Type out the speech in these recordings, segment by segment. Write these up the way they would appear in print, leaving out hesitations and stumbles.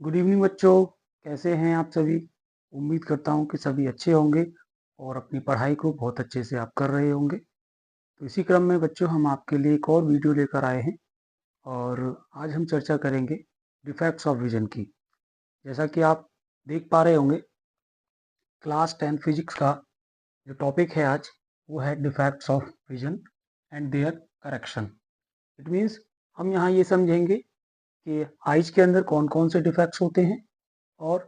Good evening बच्चों, कैसे हैं आप सभी। उम्मीद करता हूं कि सभी अच्छे होंगे और अपनी पढ़ाई को बहुत अच्छे से आप कर रहे होंगे। तो इसी क्रम में बच्चों हम आपके लिए एक और वीडियो लेकर आए हैं और आज हम चर्चा करेंगे डिफेक्ट्स ऑफ विजन की। जैसा कि आप देख पा रहे होंगे, क्लास 10 फिजिक्स का जो टॉपिक है आज वो है defects of vision and their correction. It means हम यहाँ ये समझेंगे कि आइज के अंदर कौन कौन से डिफेक्ट्स होते हैं और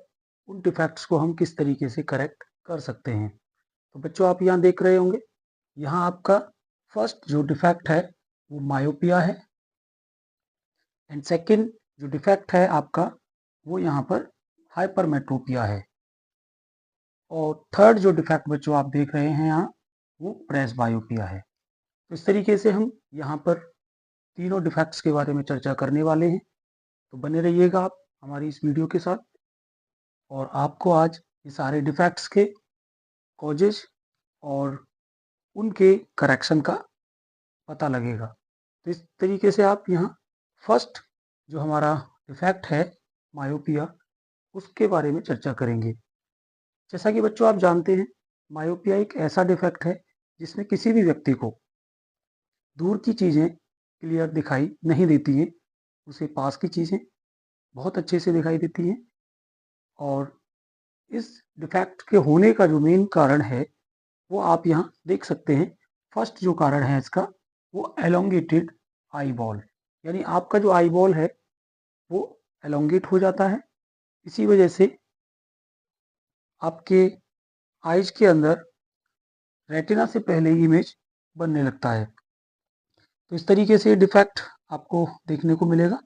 उन डिफेक्ट्स को हम किस तरीके से करेक्ट कर सकते हैं। तो बच्चों आप यहाँ देख रहे होंगे, यहाँ आपका फर्स्ट जो डिफेक्ट है वो मायोपिया है एंड सेकंड जो डिफेक्ट है आपका वो यहाँ पर हाइपरमेट्रोपिया है और थर्ड जो डिफेक्ट बच्चों आप देख रहे हैं यहाँ वो प्रेसबायोपिया है। तो इस तरीके से हम यहाँ पर तीनों डिफेक्ट्स के बारे में चर्चा करने वाले हैं। तो बने रहिएगा आप हमारी इस वीडियो के साथ और आपको आज ये सारे डिफेक्ट्स के कॉजेज और उनके करेक्शन का पता लगेगा। तो इस तरीके से आप यहाँ फर्स्ट जो हमारा डिफेक्ट है मायोपिया, उसके बारे में चर्चा करेंगे। जैसा कि बच्चों आप जानते हैं, मायोपिया एक ऐसा डिफेक्ट है जिसमें किसी भी व्यक्ति को दूर की चीज़ें क्लियर दिखाई नहीं देती हैं, उसे पास की चीज़ें बहुत अच्छे से दिखाई देती हैं। और इस डिफेक्ट के होने का जो मेन कारण है वो आप यहाँ देख सकते हैं। फर्स्ट जो कारण है इसका वो एलोंगेटेड आई बॉल, यानी आपका जो आई बॉल है वो एलोंगेट हो जाता है। इसी वजह से आपके आइज के अंदर रेटिना से पहले इमेज बनने लगता है। तो इस तरीके से डिफेक्ट आपको देखने को मिलेगा।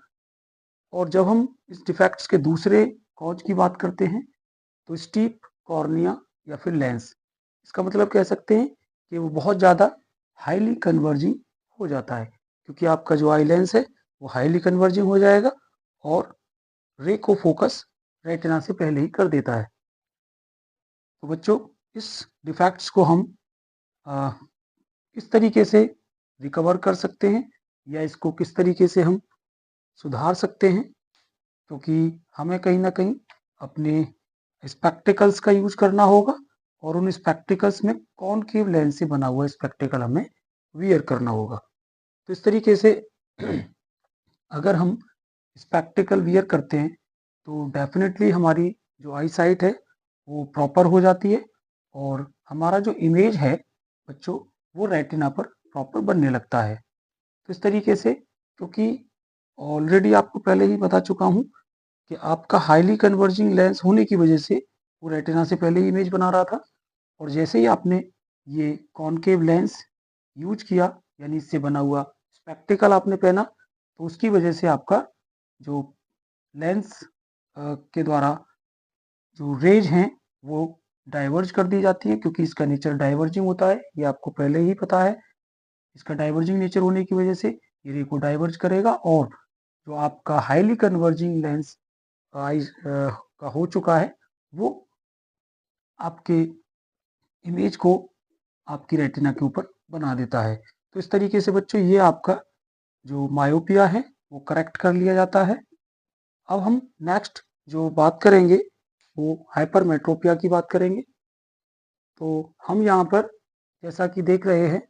और जब हम इस डिफेक्ट्स के दूसरे कॉज की बात करते हैं तो स्टीप कॉर्निया या फिर लेंस, इसका मतलब कह सकते हैं कि वो बहुत ज़्यादा हाईली कन्वर्जिंग हो जाता है, क्योंकि आपका जो आई लेंस है वो हाईली कन्वर्जिंग हो जाएगा और रे को फोकस रेटिना से पहले ही कर देता है। तो बच्चों इस डिफेक्ट्स को हम किस तरीके से रिकवर कर सकते हैं या इसको किस तरीके से हम सुधार सकते हैं, क्योंकि हमें कहीं ना कहीं अपने स्पेक्टिकल्स का यूज करना होगा और उन स्पेक्टिकल्स में कॉनकेव लेंस से बना हुआ स्पेक्टिकल हमें वियर करना होगा। तो इस तरीके से अगर हम स्पेक्टिकल वियर करते हैं तो डेफिनेटली हमारी जो आई साइट है वो प्रॉपर हो जाती है और हमारा जो इमेज है बच्चों वो रेटिना पर प्रॉपर बनने लगता है। तो इस तरीके से, क्योंकि ऑलरेडी आपको पहले ही बता चुका हूँ कि आपका हाईली कन्वर्जिंग लेंस होने की वजह से वो रेटिना से पहले ही इमेज बना रहा था और जैसे ही आपने ये कॉनकेव लेंस यूज किया, यानी इससे बना हुआ स्पेक्टिकल आपने पहना, तो उसकी वजह से आपका जो लेंस के द्वारा जो रेज हैं वो डाइवर्ज कर दी जाती है, क्योंकि इसका नेचर डाइवर्जिंग होता है, ये आपको पहले ही पता है। इसका डाइवर्जिंग नेचर होने की वजह से ये रे को डाइवर्ज करेगा और जो आपका हाईली कन्वर्जिंग लेंस आइज का हो चुका है वो आपके इमेज को आपकी रेटिना के ऊपर बना देता है। तो इस तरीके से बच्चों ये आपका जो मायोपिया है वो करेक्ट कर लिया जाता है। अब हम नेक्स्ट जो बात करेंगे वो हाइपरमेट्रोपिया की बात करेंगे। तो हम यहाँ पर जैसा कि देख रहे हैं,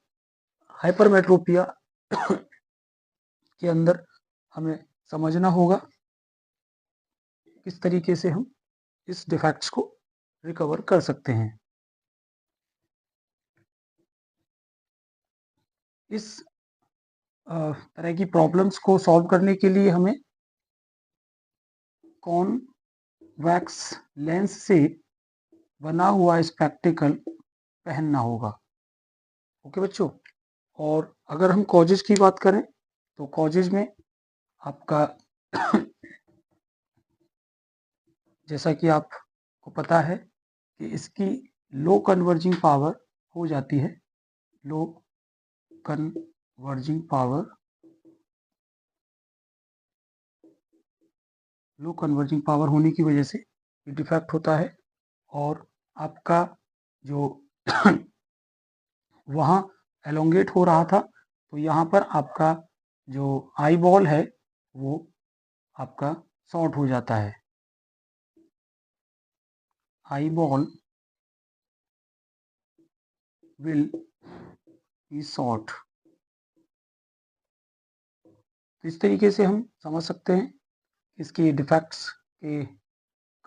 हाइपरमेट्रोपिया के अंदर हमें समझना होगा किस तरीके से हम इस डिफेक्ट्स को रिकवर कर सकते हैं। इस तरह की प्रॉब्लम्स को सॉल्व करने के लिए हमें कॉन्वेक्स लेंस से बना हुआ स्पेक्टिकल पहनना होगा। ओके बच्चों, और अगर हम कॉजेज की बात करें तो कॉजेज में आपका जैसा कि आपको पता है कि इसकी लो कन्वर्जिंग पावर हो जाती है। लो कन्वर्जिंग पावर, लो कन्वर्जिंग पावर होने की वजह से ये डिफेक्ट होता है और आपका जो वहाँ एलोंगेट हो रहा था तो यहाँ पर आपका जो आई बॉल है वो आपका शॉर्ट हो जाता है। eyeball will be short। तो इस तरीके से हम समझ सकते हैं इसके डिफेक्ट्स के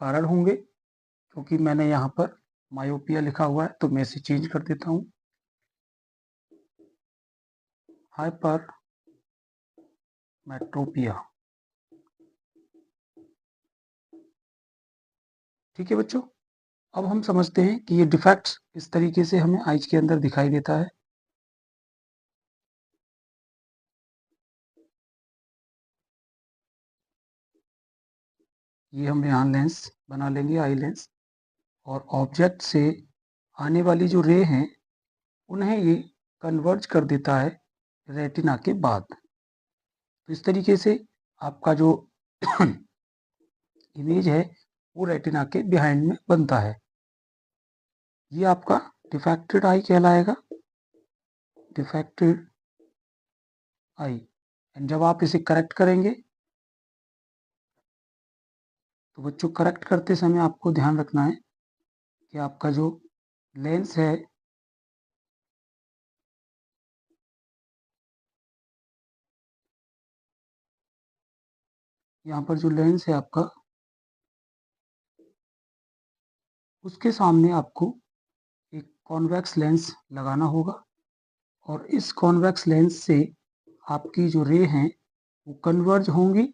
कारण होंगे, क्योंकि मैंने यहाँ पर मायोपिया लिखा हुआ है तो मैं इसे चेंज कर देता हूँ, हाइपर मेट्रोपिया। ठीक है बच्चों, अब हम समझते हैं कि ये डिफेक्ट्स इस तरीके से हमें आइज के अंदर दिखाई देता है। ये हम यहाँ लेंस बना लेंगे, आई लेंस, और ऑब्जेक्ट से आने वाली जो रे हैं उन्हें ये कन्वर्ज कर देता है रेटिना के बाद। तो इस तरीके से आपका जो इमेज है वो रेटिना के बिहाइंड में बनता है। ये आपका डिफेक्टेड आई कहलाएगा, डिफेक्टेड आई। एंड जब आप इसे करेक्ट करेंगे तो बच्चों करेक्ट करते समय आपको ध्यान रखना है कि आपका जो लेंस है यहाँ पर जो लेंस है आपका, उसके सामने आपको एक कॉन्वेक्स लेंस लगाना होगा, और इस कॉन्वेक्स लेंस से आपकी जो रे हैं वो कन्वर्ज होंगी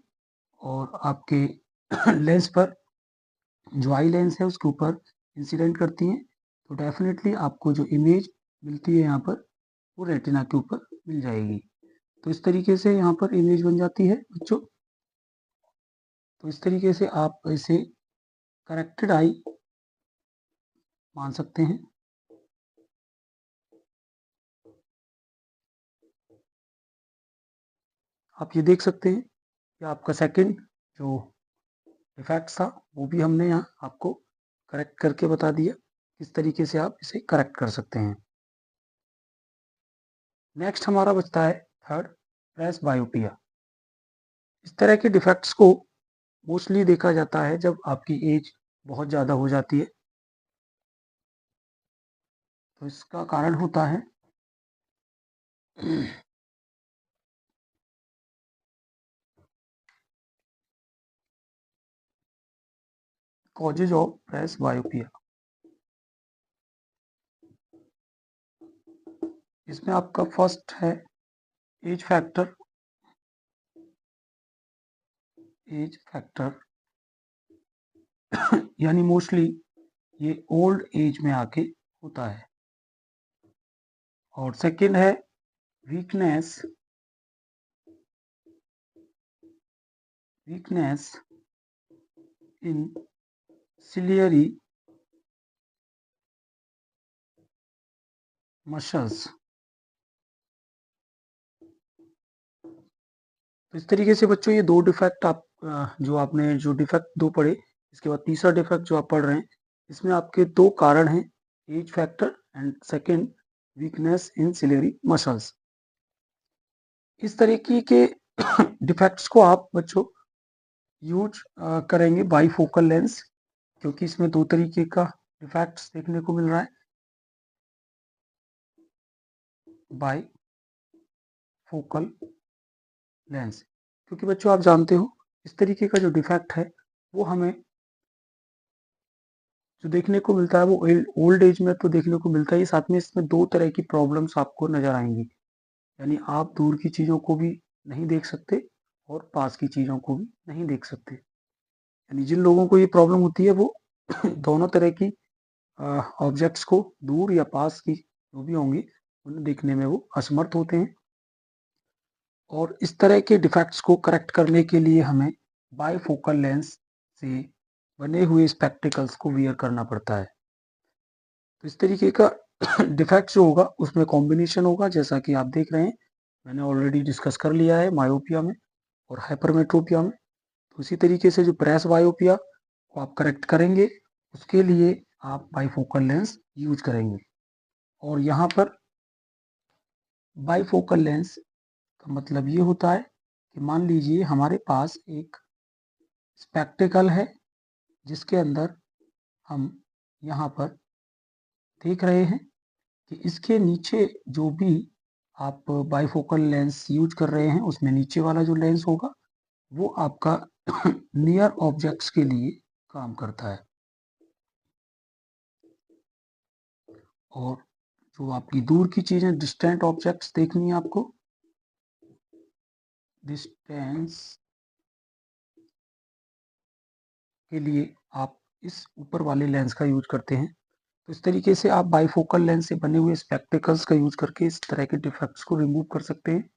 और आपके लेंस पर जो आई लेंस है उसके ऊपर इंसिडेंट करती हैं। तो डेफिनेटली आपको जो इमेज मिलती है यहाँ पर वो रेटिना के ऊपर मिल जाएगी। तो इस तरीके से यहाँ पर इमेज बन जाती है बच्चों। तो इस तरीके से आप इसे करेक्टेड आई मान सकते हैं। आप ये देख सकते हैं कि आपका सेकंड जो डिफेक्ट था वो भी हमने यहाँ आपको करेक्ट करके बता दिया किस तरीके से आप इसे करेक्ट कर सकते हैं। नेक्स्ट हमारा बचता है थर्ड, प्रेस बायोपिया। इस तरह के डिफेक्ट्स को मोस्टली देखा जाता है जब आपकी एज बहुत ज़्यादा हो जाती है। तो इसका कारण होता है कॉजेज ऑफ प्रेस बायोपिया। इसमें आपका फर्स्ट है एज फैक्टर। एज फैक्टर यानी मोस्टली ये ओल्ड एज में आके होता है। और सेकंड है weakness, weakness in ciliary muscles. तो इस तरीके से बच्चों ये दो डिफेक्ट आप जो आपने जो डिफेक्ट दो पढ़े, इसके बाद तीसरा डिफेक्ट जो आप पढ़ रहे हैं इसमें आपके दो कारण हैं, age factor and second weakness in ciliary muscles. इस तरीके के डिफेक्ट्स को आप बच्चों यूज करेंगे बाईफोकल लेंस, क्योंकि इसमें दो तरीके का डिफेक्ट्स देखने को मिल रहा है। बाईफोकल लेंस, क्योंकि बच्चों आप जानते हो इस तरीके का जो डिफेक्ट है वो हमें जो देखने को मिलता है वो ओल्ड एज में तो देखने को मिलता है, साथ में इसमें दो तरह की प्रॉब्लम्स आपको नजर आएंगी। यानी आप दूर की चीज़ों को भी नहीं देख सकते और पास की चीज़ों को भी नहीं देख सकते। यानी जिन लोगों को ये प्रॉब्लम होती है वो दोनों तरह की ऑब्जेक्ट्स को, दूर या पास की जो भी होंगी, उन्हें देखने में वो असमर्थ होते हैं। और इस तरह के डिफेक्ट्स को करेक्ट करने के लिए हमें बाईफोकल लेंस से बने हुए स्पेक्टिकल्स को वियर करना पड़ता है। तो इस तरीके का डिफेक्ट जो होगा उसमें कॉम्बिनेशन होगा, जैसा कि आप देख रहे हैं मैंने ऑलरेडी डिस्कस कर लिया है मायोपिया में और हाइपरमेट्रोपिया में। तो इसी तरीके से जो प्रेस बायोपिया को आप करेक्ट करेंगे उसके लिए आप बाईफोकल लेंस यूज करेंगे। और यहाँ पर बाईफोकल लेंस का मतलब ये होता है कि मान लीजिए हमारे पास एक स्पेक्टिकल है जिसके अंदर हम यहाँ पर देख रहे हैं कि इसके नीचे जो भी आप बाइफोकल लेंस यूज कर रहे हैं, उसमें नीचे वाला जो लेंस होगा वो आपका नियर ऑब्जेक्ट्स के लिए काम करता है, और जो आपकी दूर की चीजें, डिस्टेंट ऑब्जेक्ट्स देखनी है आपको, डिस्टेंस के लिए आप इस ऊपर वाले लेंस का यूज करते हैं। तो इस तरीके से आप बाइफोकल लेंस से बने हुए स्पेक्टिकल्स का यूज करके इस तरह के डिफेक्ट्स को रिमूव कर सकते हैं।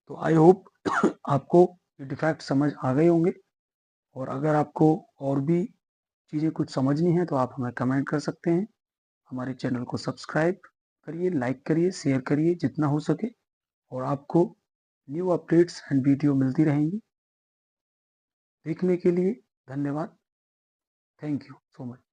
तो आई होप आपको ये डिफेक्ट समझ आ गए होंगे, और अगर आपको और भी चीज़ें कुछ समझनी है तो आप हमें कमेंट कर सकते हैं। हमारे चैनल को सब्सक्राइब करिए, लाइक करिए, शेयर करिए जितना हो सके, और आपको न्यू अपडेट्स एंड वीडियो मिलती रहेंगी। देखने के लिए धन्यवाद। Thank you so much.